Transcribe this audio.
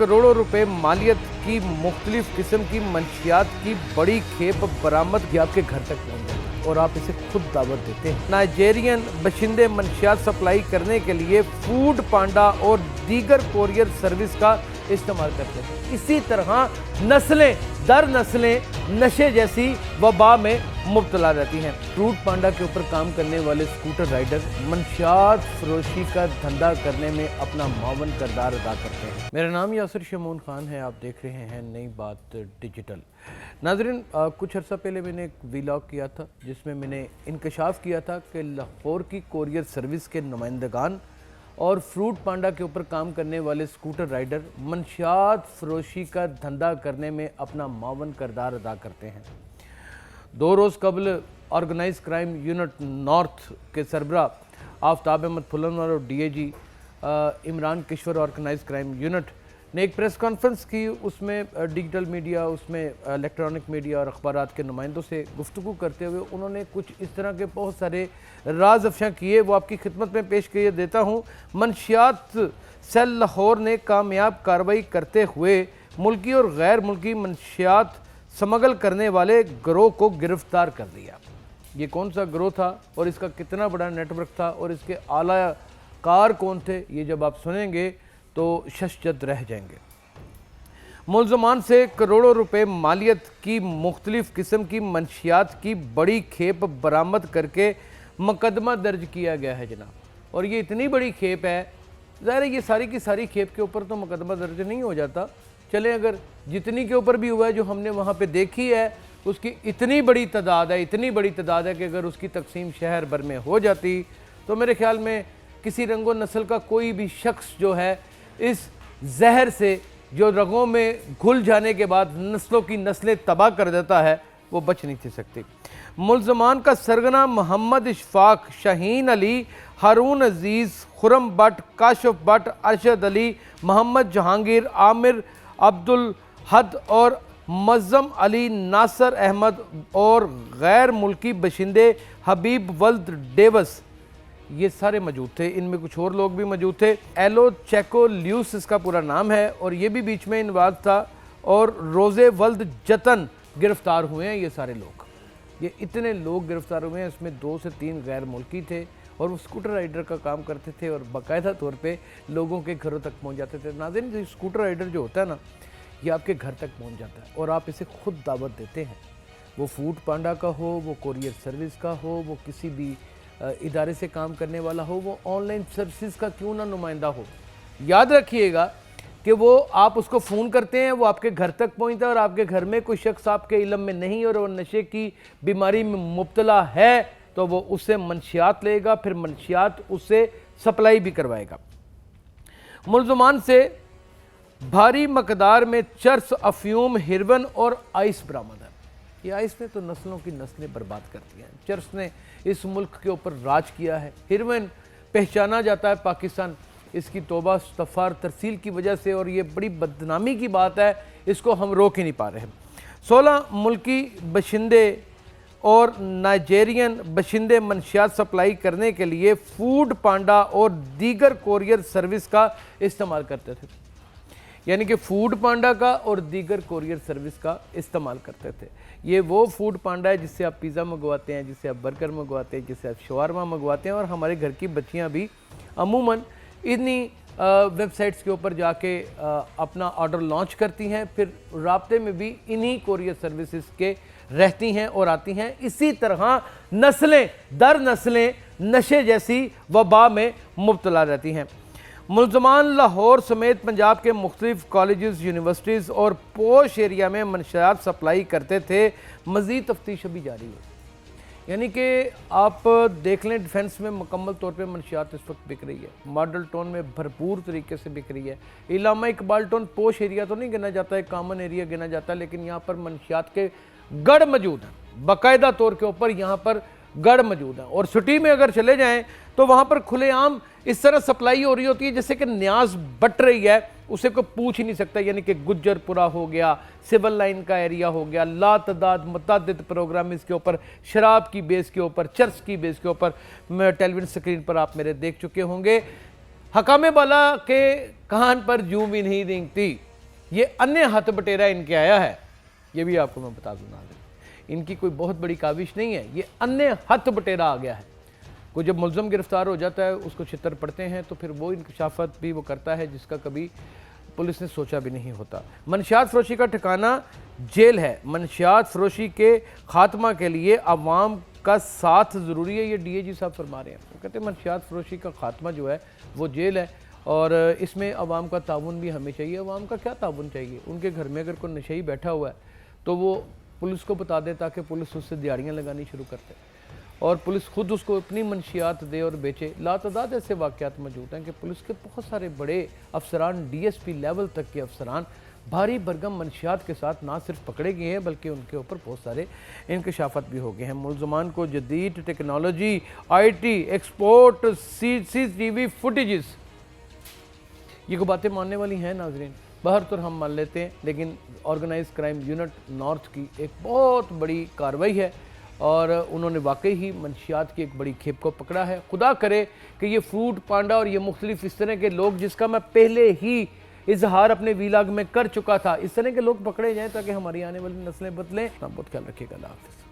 करोड़ों रुपए मालियत की मुख्तलिफ किस्म की मंशियात की बड़ी खेप बरामद की आपके घर तक पहुंच जाती है और आप इसे खुद दावत देते हैं। नाइजेरियन बशिंदे मंशियात सप्लाई करने के लिए फूड पांडा और दीगर कोरियर सर्विस का इस्तेमाल करते हैं। इसी तरह नस्लें दर नस्लें नशे जैसी वबा में मुब्तला रहती हैं। फ्रूट पांडा के ऊपर काम करने वाले स्कूटर राइडर मंशियात फरोशी का धंधा करने में अपना मावन किरदार अदा करते हैं। मेरा नाम यासिर शमून खान है, आप देख रहे हैं नई बात डिजिटल। नाज़रीन, कुछ अर्सा पहले मैंने एक व्लॉग किया था जिसमें मैंने इंकशाफ किया था कि लाहौर की कोरियर सर्विस के नुमाइंदगान और फ्रूट पांडा के ऊपर काम करने वाले स्कूटर राइडर मंशियात फरोशी का धंधा करने में अपना मावन किरदार अदा करते हैं। 2 रोज़ कबल ऑर्गेनाइज क्राइम यूनिट नॉर्थ के सरबरा आफ्ताब अहमद फुलनवर और DAG Imran Kishwar organize crime unit ने एक प्रेस कॉन्फ्रेंस की। उसमें डिजिटल मीडिया, उसमें इलेक्ट्रॉनिक मीडिया और अखबारात के नुमाइंदों से गुफ्तगू करते हुए उन्होंने कुछ इस तरह के बहुत सारे राज अफ़शा किए, वो आपकी खिदमत में पेश किए देता हूँ। मंशियात सेल लाहौर ने कामयाब कार्रवाई करते हुए मुल्की और गैर मुल्की मंशियात स्मगल करने वाले गिरोह को गिरफ्तार कर लिया। ये कौन सा गिरोह था और इसका कितना बड़ा नेटवर्क था और इसके आला कार कौन थे, ये जब आप सुनेंगे तो शशजद रह जाएंगे। मुल्ज़मान से करोड़ों रुपए मालियत की मुख्तलिफ किस्म की मंशियात की बड़ी खेप बरामद करके मुकदमा दर्ज किया गया है जनाब। और ये इतनी बड़ी खेप है, ज़ाहिर है ये सारी की सारी खेप के ऊपर तो मुकदमा दर्ज नहीं हो जाता। चले अगर जितनी के ऊपर भी हुआ है जो हमने वहाँ पे देखी है उसकी इतनी बड़ी तादाद है, इतनी बड़ी तादाद है कि अगर उसकी तकसीम शहर भर में हो जाती तो मेरे ख्याल में किसी रंगो नस्ल का कोई भी शख्स जो है इस जहर से जो रगों में घुल जाने के बाद नस्लों की नस्लें तबाह कर देता है वो बच नहीं थी सकती। मुल्ज़मान का सरगना मोहम्मद इशफाक, शाहीन अली, हारून अजीज़, खुरम भट्ट, काशिफ भट्ट, अरशद अली, मोहम्मद जहांगीर, आमिर अब्दुल हद और मज़म अली, नासर अहमद और गैर मुल्की बशिंदे हबीब वल्द डेवस, ये सारे मौजूद थे। इनमें कुछ और लोग भी मौजूद थे। एलो चेको ल्यूस इसका पूरा नाम है और ये भी बीच में इन्वाल्व था। और रोज़े वल्द जतन गिरफ्तार हुए हैं। ये सारे लोग, ये इतने लोग गिरफ्तार हुए हैं, इसमें 2 से 3 गैर मुल्की थे और वो स्कूटर राइडर का काम करते थे और बाकायदा तौर पे लोगों के घरों तक पहुंच जाते थे। नाज़रीन, जो स्कूटर राइडर जो होता है ना, ये आपके घर तक पहुंच जाता है और आप इसे खुद दावत देते हैं। वो फूड पांडा का हो, वो कोरियर सर्विस का हो, वो किसी भी इदारे से काम करने वाला हो, वो ऑनलाइन सर्विसेज का क्यों ना नुमाइंदा हो, याद रखिएगा कि वो आप उसको फ़ोन करते हैं, वो आपके घर तक पहुंचता है और आपके घर में कोई शख्स आपके इल्म में नहीं और वो नशे की बीमारी में मुब्तला है तो वो उससे मंशियात लेगा, फिर मंशियात उससे सप्लाई भी करवाएगा। मुल्ज़मान से भारी मकदार में चर्स, अफ्यूम, हिरवन और आइस बरामद है। ये आइस ने तो नस्लों की नस्लें बर्बाद कर दी हैं। चर्स ने इस मुल्क के ऊपर राज किया है। हिरवन पहचाना जाता है पाकिस्तान इसकी तौबा इस्तग़फ़ार तरसील की वजह से और ये बड़ी बदनामी की बात है, इसको हम रोक ही नहीं पा रहे हैं। 16 मुल्की बशिंदे और नाइजेरियन बशिंदे मंशियात सप्लाई करने के लिए फूड पांडा और दीगर कोरियर सर्विस का इस्तेमाल करते थे। यानी कि फूड पांडा का और दीगर कोरियर सर्विस का इस्तेमाल करते थे। ये वो फूड पांडा है जिससे आप पिज़्ज़ा मंगवाते हैं, जिससे आप बर्गर मंगवाते हैं, जिससे आप शवारमा मंगवाते हैं और हमारे घर की बच्चियां भी अमूमन इन्हीं वेबसाइट्स के ऊपर जाके अपना ऑर्डर लॉन्च करती हैं, फिर राब्ते में भी इन्हीं कोरियर सर्विसेज के रहती हैं और आती हैं। इसी तरह नस्लें दर नस्लें नशे जैसी वबा में मुब्तला रहती हैं। मुल्ज़मान लाहौर समेत पंजाब के मुख्तलिफ कॉलेजेस, यूनिवर्सिटीज़ और पोश एरिया में मंशियात सप्लाई करते थे। मज़ीद तफ्तीश अभी जारी है। यानी कि आप देख लें, डिफेंस में मुकम्मल तौर पे मंशियात इस वक्त बिक रही है, मॉडल टाउन में भरपूर तरीके से बिक रही है। इलामा इकबाल टाउन पोश एरिया तो नहीं गिना जाता है, कॉमन एरिया गिना जाता है, लेकिन यहाँ पर मंशियात के गढ़ मौजूद हैं। बाकायदा तौर के ऊपर यहाँ पर गढ़ मौजूद हैं और सिटी में अगर चले जाएँ तो वहाँ पर खुलेआम इस तरह सप्लाई हो रही होती है जैसे कि न्याज बट रही है, उसे कोई पूछ ही नहीं सकता। यानी कि गुज्जरपुरा हो गया, सिविल लाइन का एरिया हो गया, लातदाद मुतअद्दिद प्रोग्राम इसके ऊपर, शराब की बेस के ऊपर, चर्च की बेस के ऊपर टेलीविजन स्क्रीन पर आप मेरे देख चुके होंगे। हकामे बाला के कान पर जूं भी नहीं रेंगती, یہ انیہ ہتھ بٹیرا ان کے آیا ہے، یہ بھی آپ کو میں بتا دوں ناظرین، ان کی کوئی بہت بڑی کاوش نہیں ہے، یہ انیہ ہتھ بٹیرا آ گیا ہے۔ کوئی جب ملزم گرفتار ہو جاتا ہے اس کو چھتر پڑتے ہیں تو پھر وہ انکشافات بھی وہ کرتا ہے جس کا کبھی پولیس نے سوچا بھی نہیں ہوتا۔ منشیات فروشی کا ٹھکانہ جیل ہے، منشیات فروشی کے خاتمہ کے لیے عوام کا ساتھ ضروری ہے، یہ ڈی اے جی صاحب فرما رہے ہیں۔ وہ کہتے ہیں منشیات فروشی کا خاتمہ جو ہے وہ جیل ہے، اور اس میں عوام کا تعاون بھی ہمیں چاہیے۔ عوام کا کیا تعاون چاہیے؟ ان کے گھر میں اگر کوئی نشئی بیٹھا ہوا ہے تو وہ پولیس کو بتا دے تاکہ پولیس اس سے دیاڑیاں لگانی شروع کرتے، اور پولیس خود اس کو اپنی منشیات دے اور بیچے۔ لاتعداد ایسے واقعات موجود ہیں کہ پولیس کے بہت سارے بڑے افسران، ڈی ایس پی لیول تک کے افسران بھاری بھرگم منشیات کے ساتھ نہ صرف پکڑے گئے ہیں بلکہ ان کے اوپر بہت سارے انکشافات بھی ہو گئے ہیں۔ ملزمان کو جدید technology, I T, export, C T V footages, یہ کو باتیں ماننے والی ہیں ناظرین، باہر تو ہم مان لیتے ہیں، لیکن آرگنائز کرائم یونٹ نارتھ کی ایک بہت بڑی کارروائی ہے، اور انہوں نے واقعی ہی منشیات کی ایک بڑی کھیپ کو پکڑا ہے۔ خدا کرے کہ یہ فروٹ پانڈا اور یہ مختلف اس طرح کے لوگ، جس کا میں پہلے ہی اظہار اپنے ویلاگ میں کر چکا تھا، اس طرح کے لوگ پکڑے جائیں تاکہ ہماری آنے والی نسلیں بدلیں۔ بہت خیال رکھیے گا، اللہ حافظ۔